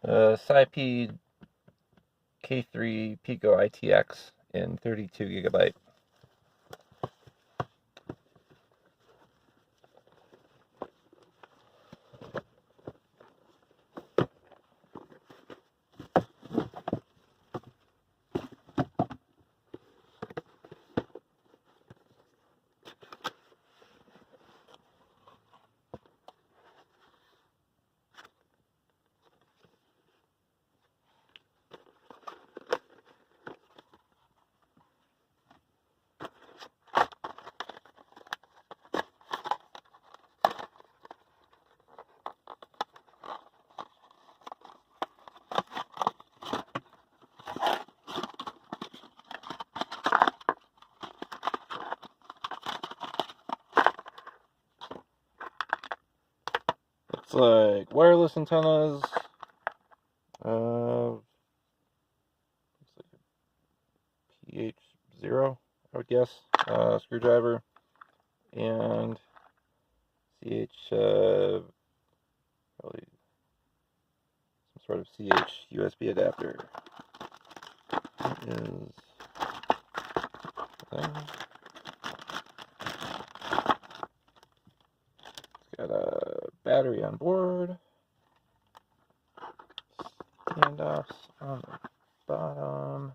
Sipeed K3 Pico-ITX in 32GB. It's like wireless antennas, looks like a PH0, I would guess, screwdriver, and probably some sort of CH USB adapter. Is there. Got a battery on board, standoffs on the bottom.